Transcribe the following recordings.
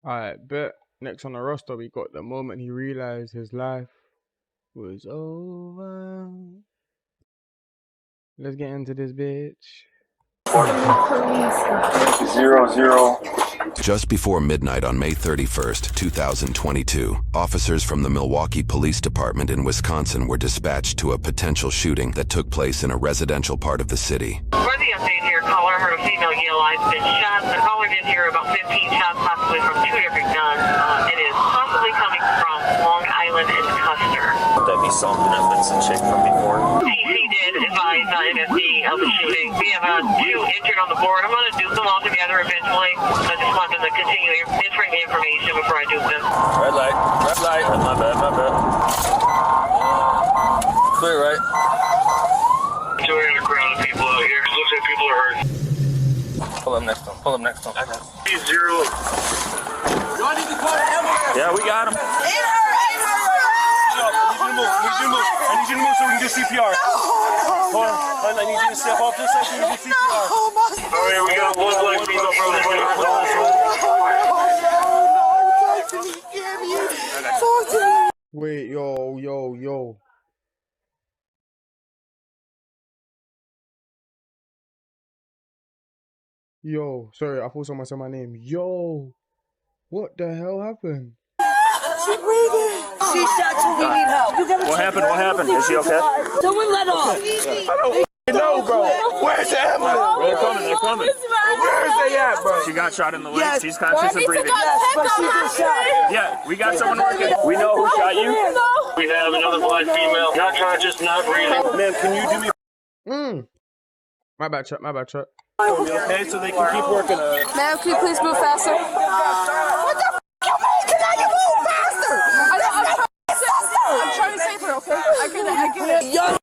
Alright, bet. Next on the roster, we got the moment he realized his life was over. Let's get into this bitch. 00. Just before midnight on May 31st, 2022, officers from the Milwaukee Police Department in Wisconsin were dispatched to a potential shooting that took place in a residential part of the city. For the update here, caller heard a female yell, "I've been shot." The caller did hear about 15 shots, possibly from two different guns. It is possibly coming from Long Island and Custer. Would that be something if it's a chick from before? TC did advise MSD of the shooting. We have two injured on the board. I'm going to dupe them all together eventually. I just want them to continue entering the information before I dupe them. Red light. My bad. Clear, right? 200 crowd of people out here. Looks like people are hurt. Pull up next one. I got it. 0. Y'all need to call the ambulance. Yeah, we got him. I need you to move so we can do CPR. Hold on. I need you to step off this side so we can do CPR. Alright, we got one black female from the Wait, yo. Yo, sorry, I thought someone said my name. Yo, what the hell happened? She's breathing. She's shot too. We need help. What happened? Is she okay? Someone let off. I don't know, bro. Where's the ambulance? They're coming. Where is they at, bro? She got shot in the leg. Yes. She's conscious and breathing. Yes, but she's been shot. Yeah, we got someone working. We know who shot you. We have another black female, not conscious, not breathing. Man, can you do me My bad, Chuck. okay so they can keep working on it? Ma'am, can you please move faster? What the f*** you mean? Can I move faster? I'm trying to save her, okay? I get it. Young.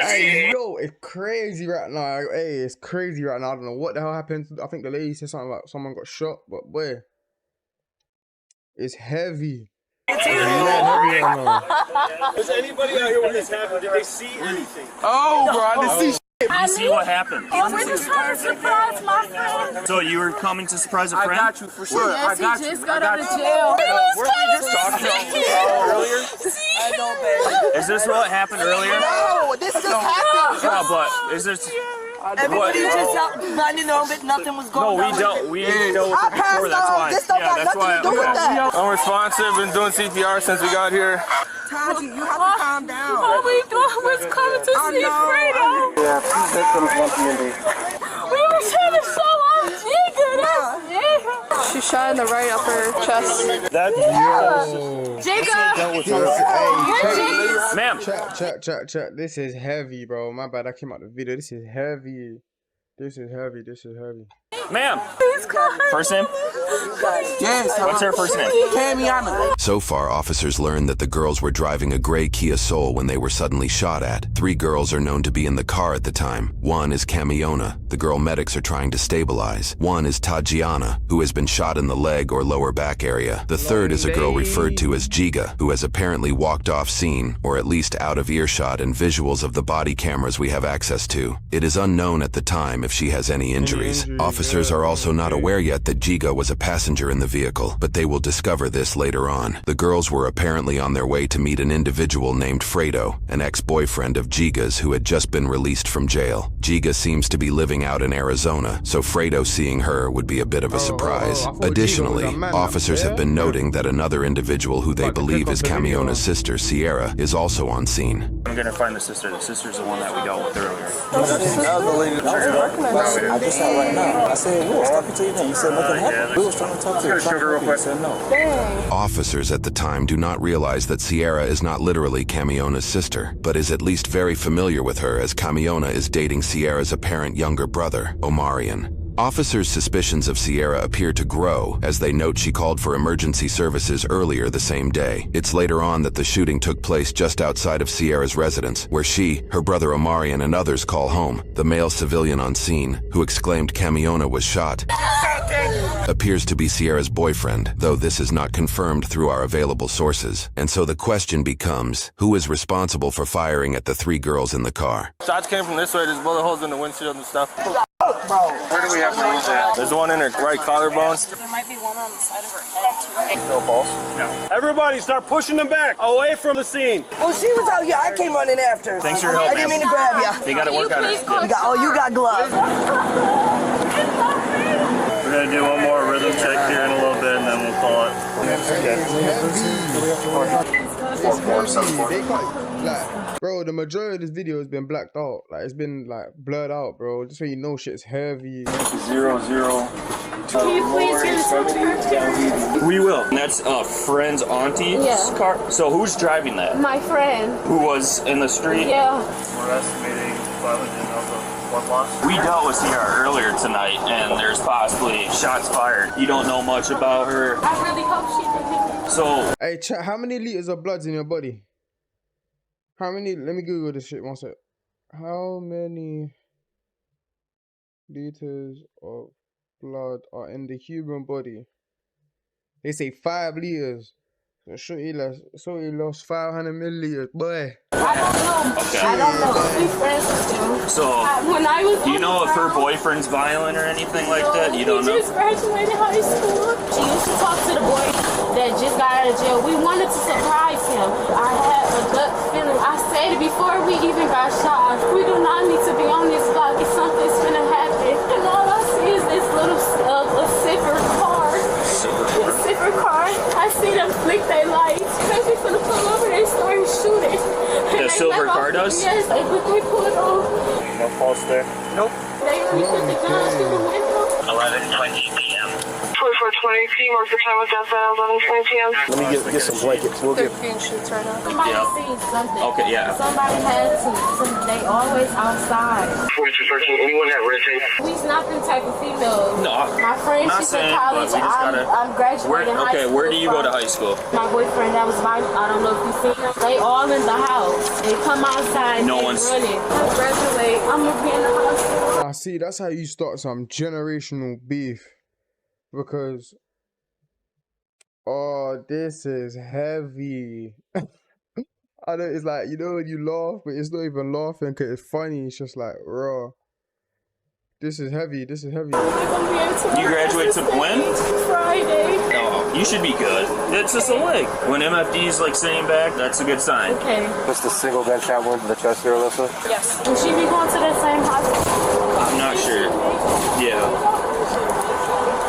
Hey, yo, it's crazy right now. It's crazy right now. I don't know what the hell happened. I think the lady said something about someone got shot, but boy, it's heavy. Is anybody out here when this happened? Did they see anything? Oh, bro, I didn't see. You see what happened? He was trying to surprise my friend. So you were coming to surprise a friend? I got you for sure. Yes, he just got out of jail. Weren't we just talking earlier? I know, baby. Is this what happened earlier? No, this just happened. No, but is this... Everybody just out minding their own bit. Nothing was going on. We dealt with it before, that's why. This don't got nothing to do with that. Unresponsive, been doing CPR since we got here. Taji, you have to calm down. All we thought was coming to see Fredo. Yeah, please take them one community. We were trying to show off Jigga. She shot in the right upper chest. Jigga. Ma'am. Check. This is heavy, bro. My bad. I came out the video. This is heavy. Ma'am. First name? Yes. What's her first name? Camiana. So far, officers learned that the girls were driving a gray Kia Soul when they were suddenly shot at. 3 girls are known to be in the car at the time. One is Camiona, the girl medics are trying to stabilize. One is Tajiana, who has been shot in the leg or lower back area. The third is a girl referred to as Giga, who has apparently walked off scene, or at least out of earshot and visuals of the body cameras we have access to. It is unknown at the time if she has any injuries. Officers are also not aware yet that Giga was a passenger in the vehicle, but they will discover this later on. The girls were apparently on their way to meet an individual named Fredo, an ex-boyfriend of Giga's who had just been released from jail. Giga seems to be living out in Arizona, so Fredo seeing her would be a bit of a surprise. Additionally, officers have been noting that another individual who they believe is Camiona's sister, Sierra, is also on scene. I'm gonna find the sister. The sister's the one that we dealt with earlier. I just saw right now. I said, we was talking to you then. You said nothing happened. We was trying to talk to you. You said no. Officers at the time do not realize that Sierra is not literally Camiona's sister, but is at least very familiar with her as Camiona is dating Sierra's apparent younger brother, Omarion. Officers' suspicions of Sierra appear to grow as they note she called for emergency services earlier the same day. It's later on that the shooting took place just outside of Sierra's residence, where she, her brother Omarion, and others call home. The male civilian on scene, who exclaimed Camiona was shot, appears to be Sierra's boyfriend, though this is not confirmed through our available sources. And so the question becomes, who is responsible for firing at the 3 girls in the car? Shots came from this way. There's bullet holes in the windshield and stuff. Where do we have those at? There's one in her right collarbone. There might be one on the side of her head, too. No pulse. No. Everybody start pushing them back, away from the scene. Well, she was out here. I came running after her. Thanks for your help, I didn't mean to grab you. They got to work on it. You got gloves. We're going to do one more rhythm check here in a little bit, and then we'll call it. They can't, like, bro, the majority of this video has been blacked out. Like, it's been, like, blurred out, bro. Just so you know, shit's heavy. 0, 0. Can you please give us some? We will. And that's a friend's auntie's car. So who's driving that? My friend. Who was in the street? Yeah. We're estimating one loss. We dealt with Sierra earlier tonight, and there's possibly shots fired. You don't know much about her. I really hope she didn't. So, Hey, chat, how many liters of blood's in your body? How many? Let me Google this shit one sec. How many liters of blood are in the human body? They say 5 liters. So Shorty lost 500 milliliters, boy. I don't know. Okay. I don't know. We friends with you. So, when I was do you know if her boyfriend's violent or anything like that? You don't know? He just graduated high school. She used to talk to the boy that just got out of jail. We wanted to surprise him. I had a gut feeling. I said it before we even got shot. We do not need to be on this block. If something's gonna happen. And all I see is this little silver car. Silver car. I see them flick their lights. They finna pull over. They started shooting. The silver car does? Yes, they pulled over. No pulse there? Nope. They already put the gun through the window. 11:20 p.m. 24:20 p.m. What's the time with outside 11:20 p.m.? Let me get some blankets. We'll They're get. being shoots right now. Somebody seen something. Okay, yeah. Somebody had to. They always outside. 4213. Anyone have red tape? We's not them type of females. No. My friend, Not she's in saying, college. but we just gotta- I'm graduating high Okay, school. where do you go to high school? My boyfriend, that was my, I don't know if you seen them. They all in the house. They come outside. No they one's- running. I graduate. I'm gonna be in the hospital. I see, that's how you start some generational beef. Because, oh, this is heavy. I know, it's like, you know when you laugh, but it's not even laughing because it's funny. It's just like, raw. This is heavy. This is heavy. You graduate to when? Friday. No, you should be good. It's just a leg. When MFD's like sitting back, that's a good sign. Okay. What's the single gunshot wound to the chest there, Alyssa? Yes. Will she be going to the same hospital? I'm not sure. Yeah.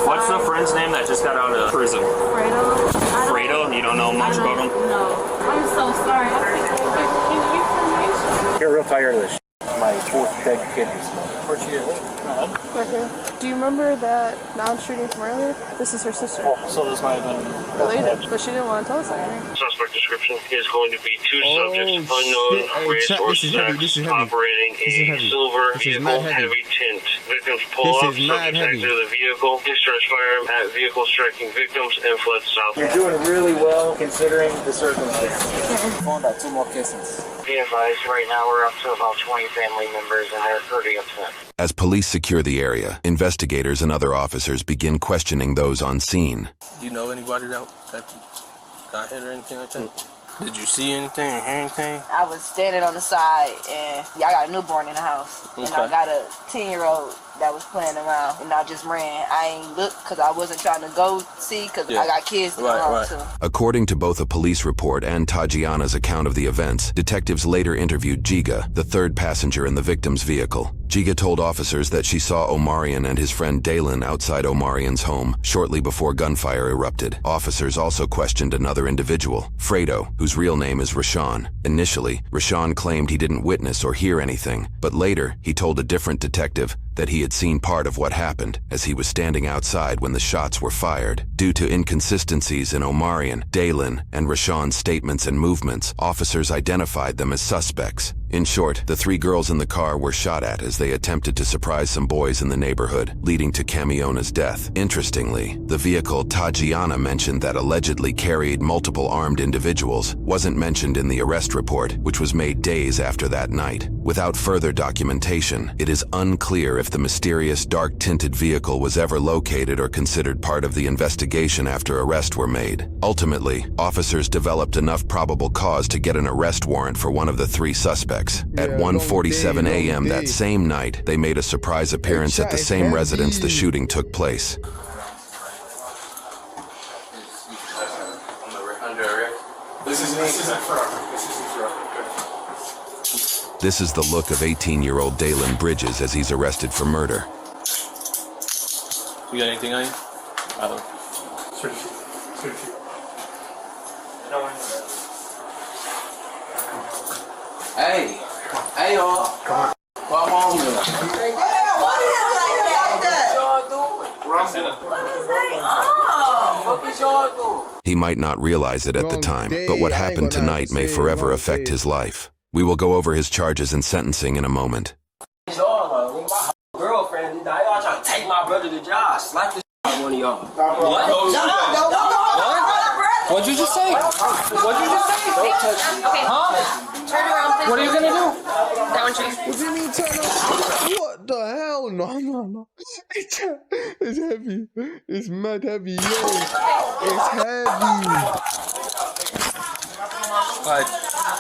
What's the friend's name that just got out of prison? Fredo. Fredo? You don't know much about him? No. I'm so sorry. I think I gave you any information. You're real tired of this. My 4th dead kid this month. Where'd she get? Right here. Do you remember that non-shooting from earlier? This is her sister. Oh, so this might have been Related, but she didn't want to tell us anything. Suspect description is going to be 2 subjects, unknown race or sex, operating a silver vehicle, heavy tint. Victims pull off, subjects exit the vehicle, discharge firearm at vehicle striking victims, and fled south. You're doing really well considering the circumstances. Found out 2 more cases. Be advised, right now we're up to about 20 family members and they're pretty upset. As police secure the area, investigators and other officers begin questioning those on scene. Do you know anybody that got hit or anything like that? Did you see anything or hear anything? I was standing on the side, and I got a newborn in the house. And I got a 10-year-old that was playing around, and I just ran. I ain't looked because I wasn't trying to go see because I got kids to go home too. According to both a police report and Tajiana's account of the events, detectives later interviewed Giga, the 3rd passenger in the victim's vehicle. Giga told officers that she saw Omarion and his friend Dalen outside Omarion's home shortly before gunfire erupted. Officers also questioned another individual, Fredo, whose real name is Rashawn. Initially, Rashawn claimed he didn't witness or hear anything, but later he told a different detective that he had seen part of what happened as he was standing outside when the shots were fired. Due to inconsistencies in Omarion, Dalen, and Rashawn's statements and movements, officers identified them as suspects. In short, the 3 girls in the car were shot at as they attempted to surprise some boys in the neighborhood, leading to Camiona's death. Interestingly, the vehicle Tajiana mentioned that allegedly carried multiple armed individuals wasn't mentioned in the arrest report, which was made days after that night. Without further documentation, it is unclear if if the mysterious dark-tinted vehicle was ever located or considered part of the investigation after arrests were made. Ultimately, officers developed enough probable cause to get an arrest warrant for one of the 3 suspects. At 1:47 a.m. that same night, they made a surprise appearance at the same residence the shooting took place. This is the look of 18-year-old Dalen Bridges as he's arrested for murder. You got anything on you? Hey, y'all. Come on. Come on, man. What is y'all doing? He might not realize it at the time, but what happened tonight may forever affect his life. We will go over his charges and sentencing in a moment. Y'all, my girlfriend, y'all trying to take my brother to jail. Slap the out of one of y'all. What? What'd you just say? What'd you just say? Don't touch me. Okay. Huh? Turn around, please. What are you gonna do? That one, please. What do you mean turn around? What the hell? No. It's heavy. It's mad heavy, yo. It's heavy.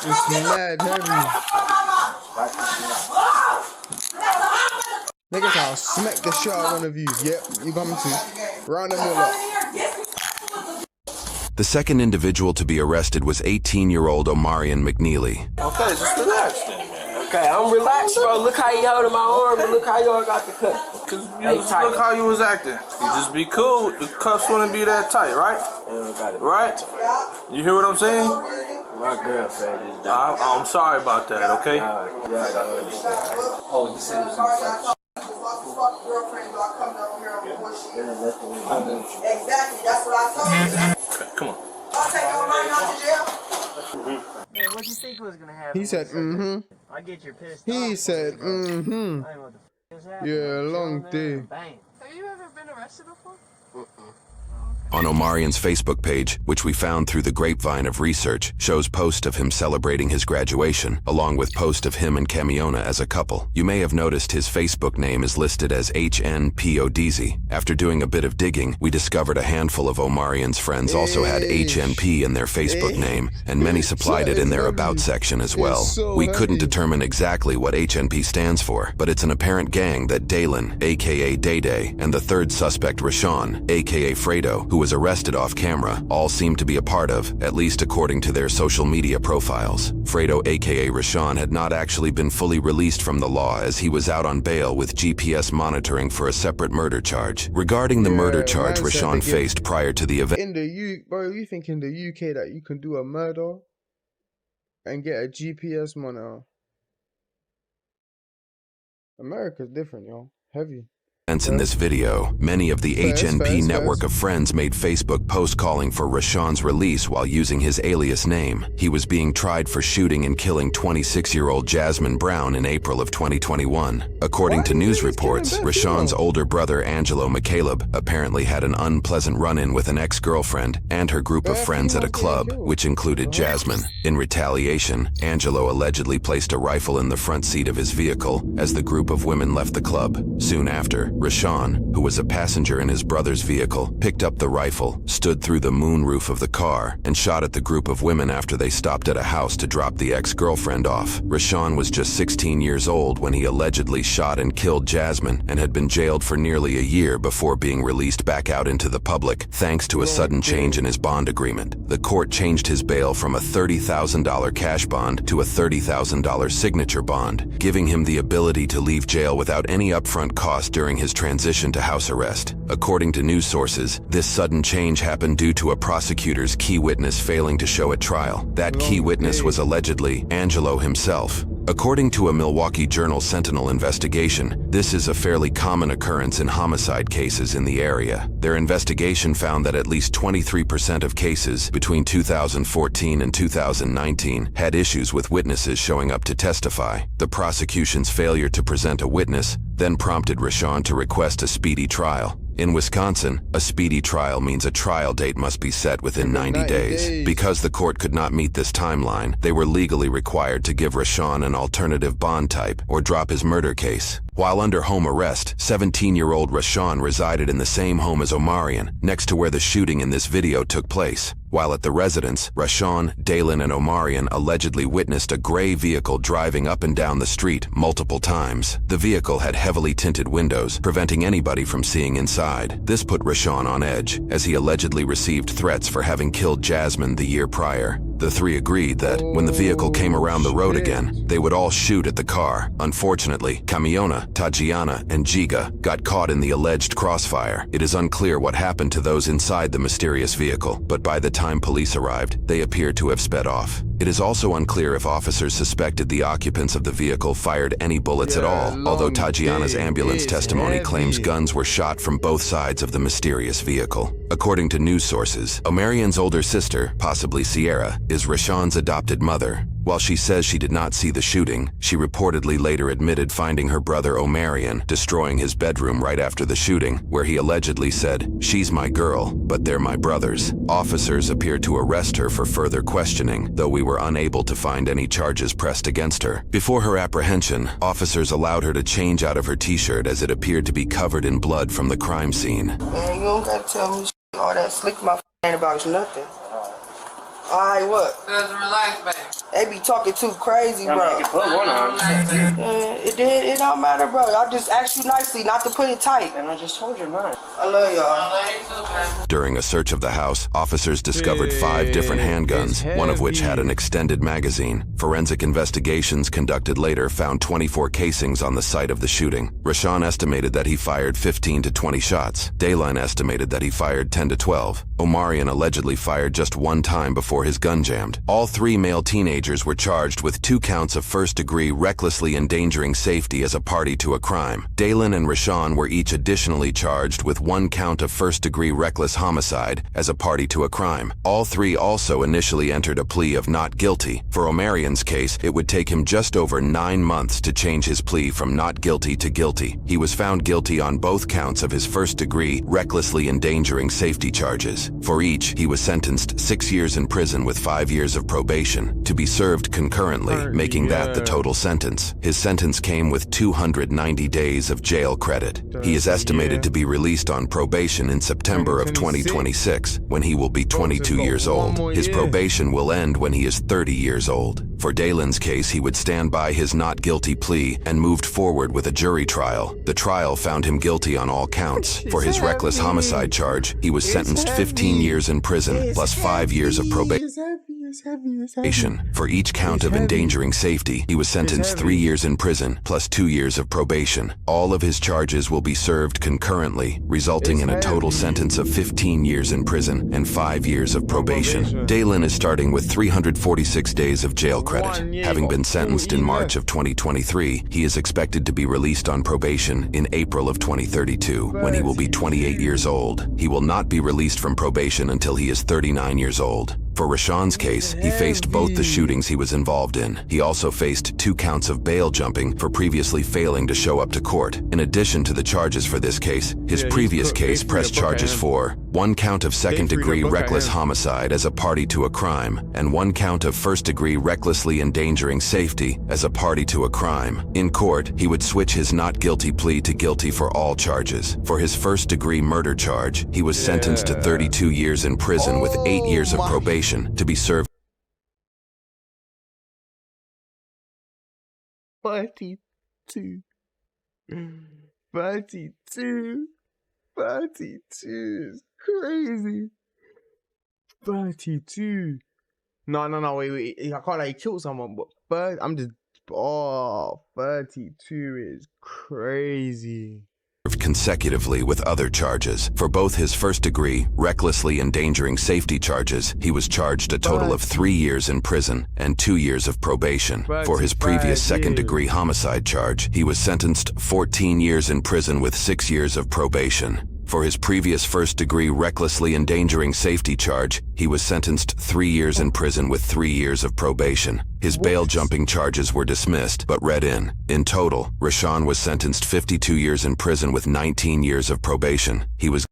It's mad heavy. Niggas, I'll smack the shit out of one of you. Yep, you coming too. Round them all up. The second individual to be arrested was 18-year-old Omarion McNeely. Okay, just relax then, man. Okay, I'm relaxed, bro. Look how you holding my arm and look how y'all got the cut. Cause look how you was acting. You just be cool. The cuffs wouldn't be that tight, right? Yeah, got it. Right? You hear what I'm saying? My girlfriend is down. I'm sorry about that, okay? Yeah, I don't understand. Oh, you said it was Exactly, that's what I told you. Okay, come on. I'll take your money out to jail. Yeah, what you think was gonna happen? He said, I get your pissed He off. said, I ain't what the f is happening. Yeah, long day. Bang. Have you ever been arrested before? On Omarion's Facebook page, which we found through the grapevine of research, shows post of him celebrating his graduation, along with post of him and Camiona as a couple. You may have noticed his Facebook name is listed as HNPODZ. After doing a bit of digging, we discovered a handful of Omarion's friends also had HNP in their Facebook name, and many supplied it in their About section as well. We couldn't determine exactly what HNP stands for, but it's an apparent gang that Dalen, aka Day Day, and the third suspect Rashawn, aka Fredo, who was arrested off camera, all seem to be a part of, at least according to their social media profiles. Fredo aka Rashawn had not actually been fully released from the law as he was out on bail with GPS monitoring for a separate murder charge. Regarding the murder charge Rashawn faced prior to the event. Bro, you think in the UK that you can do a murder and get a GPS monitor? America's different, yo. Heavy. In this video, many of the HNP network of friends made Facebook posts calling for Rashawn's release while using his alias name. He was being tried for shooting and killing 26-year-old Jasmine Brown in April of 2021. According to news reports, Rashawn's older brother Angelo McCaleb apparently had an unpleasant run-in with an ex-girlfriend and her group of friends at a club, which included Jasmine. In retaliation, Angelo allegedly placed a rifle in the front seat of his vehicle as the group of women left the club. Soon after, Rashawn, who was a passenger in his brother's vehicle, picked up the rifle, stood through the moonroof of the car, and shot at the group of women after they stopped at a house to drop the ex-girlfriend off. Rashawn was just 16 years old when he allegedly shot and killed Jasmine and had been jailed for nearly a year before being released back out into the public thanks to a sudden change in his bond agreement. The court changed his bail from a $30,000 cash bond to a $30,000 signature bond, giving him the ability to leave jail without any upfront cost during his transition to house arrest. According to news sources, this sudden change happened due to a prosecutor's key witness failing to show at trial. That key witness was allegedly Angelo himself. According to a Milwaukee Journal Sentinel investigation, this is a fairly common occurrence in homicide cases in the area. Their investigation found that at least 23% of cases between 2014 and 2019 had issues with witnesses showing up to testify. The prosecution's failure to present a witness then prompted Rashawn to request a speedy trial. In Wisconsin, a speedy trial means a trial date must be set within 90 days. Because the court could not meet this timeline, they were legally required to give Rashawn an alternative bond type or drop his murder case. While under home arrest, 17-year-old Rashawn resided in the same home as Omarion, next to where the shooting in this video took place. While at the residence, Rashawn, Dalen, and Omarion allegedly witnessed a gray vehicle driving up and down the street multiple times. The vehicle had heavily tinted windows, preventing anybody from seeing inside. This put Rashawn on edge, as he allegedly received threats for having killed Jasmine the year prior. The three agreed that, when the vehicle came around the road again, they would all shoot at the car. Unfortunately, Camiona, Tajiana, and Giga got caught in the alleged crossfire. It is unclear what happened to those inside the mysterious vehicle, but by the time police arrived, they appear to have sped off. It is also unclear if officers suspected the occupants of the vehicle fired any bullets at all, although Tajiana's ambulance testimony claims guns were shot from both sides of the mysterious vehicle. According to news sources, Omarion's older sister, possibly Sierra, is Rashawn's adopted mother. While she says she did not see the shooting, she reportedly later admitted finding her brother Omarion destroying his bedroom right after the shooting, where he allegedly said, "She's my girl, but they're my brothers." Officers appeared to arrest her for further questioning, though we were unable to find any charges pressed against her. Before her apprehension, officers allowed her to change out of her t-shirt as it appeared to be covered in blood from the crime scene. Man, you don't gotta tell me all that slick my ain't about nothing. Alright, what? Just relax, baby. They be talking too crazy, bro. It don't matter, bro. I just asked you nicely not to put it tight. And I just told you not. I love y'all. During a search of the house, officers discovered 5 different handguns, one of which had an extended magazine. Forensic investigations conducted later found 24 casings on the site of the shooting. Rashawn estimated that he fired 15 to 20 shots. Dayline estimated that he fired 10 to 12. Omarion allegedly fired just one time before his gun jammed. All 3 male teenagers were charged with 2 counts of first-degree recklessly endangering safety as a party to a crime. Dalen and Rashawn were each additionally charged with 1 count of first-degree reckless homicide as a party to a crime. All 3 also initially entered a plea of not guilty. For Omarion's case, it would take him just over 9 months to change his plea from not guilty to guilty. He was found guilty on both counts of his first-degree recklessly endangering safety charges. For each, he was sentenced 6 years in prison with 5 years of probation, to be served concurrently, making that the total sentence. His sentence came with 290 days of jail credit. He is estimated to be released on probation in September of 2026, when he will be 22 years old. His probation will end when he is 30 years old. For Dalen's case, he would stand by his not guilty plea and moved forward with a jury trial. The trial found him guilty on all counts. For his reckless homicide charge, he was sentenced 15 years in prison plus 5 years of probation. For each count of endangering safety, he was sentenced 3 years in prison plus 2 years of probation. All of his charges will be served concurrently, resulting in a total sentence of 15 years in prison and 5 years of probation. Dalen is starting with 346 days of jail credit. Having been sentenced in March of 2023, he is expected to be released on probation in April of 2032, when he will be 28 years old. He will not be released from probation until he is 39 years old. For Rashawn's case, he faced both the shootings he was involved in. He also faced 2 counts of bail jumping for previously failing to show up to court. In addition to the charges for this case, his previous case pressed charges for 1 count of second-degree reckless homicide as a party to a crime, and 1 count of first-degree recklessly endangering safety as a party to a crime. In court, he would switch his not guilty plea to guilty for all charges. For his first-degree murder charge, he was sentenced to 32 years in prison with 8 years of probation, to be served 32. 32. 32 is crazy. 32. No, wait. I can't like kill someone, but I'm just, 32 is crazy. Consecutively with other charges. For both his first-degree, recklessly endangering safety charges, he was charged a total of 3 years in prison and 2 years of probation. For his previous second-degree homicide charge, he was sentenced 14 years in prison with 6 years of probation. For his previous first-degree recklessly endangering safety charge, he was sentenced 3 years in prison with 3 years of probation. His bail jumping charges were dismissed, but read in. In total, Rashawn was sentenced 52 years in prison with 19 years of probation. He was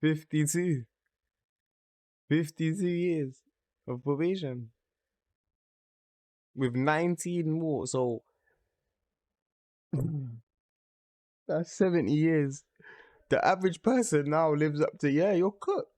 52. 52 years. of probation. With 19 more, so that's 70 years. The average person now lives up to, yeah, you're cooked.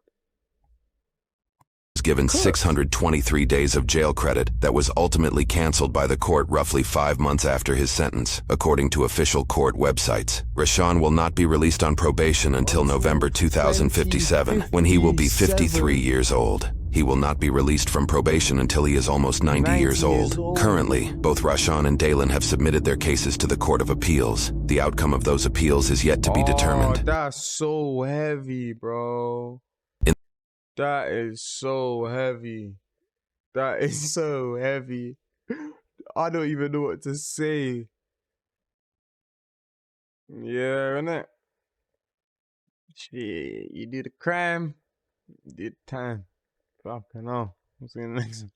Given 623 days of jail credit that was ultimately canceled by the court roughly 5 months after his sentence, according to official court websites. Rashawn will not be released on probation until November 2057, when he will be 53 years old. He will not be released from probation until he is almost 90 years old. Currently, both Rashawn and Dalen have submitted their cases to the Court of Appeals. The outcome of those appeals is yet to be determined. That's so heavy, bro. That is so heavy. That is so heavy. I don't even know what to say. Yeah, innit? Shit, you did a crime, you did time. Fucking hell. I'll see you next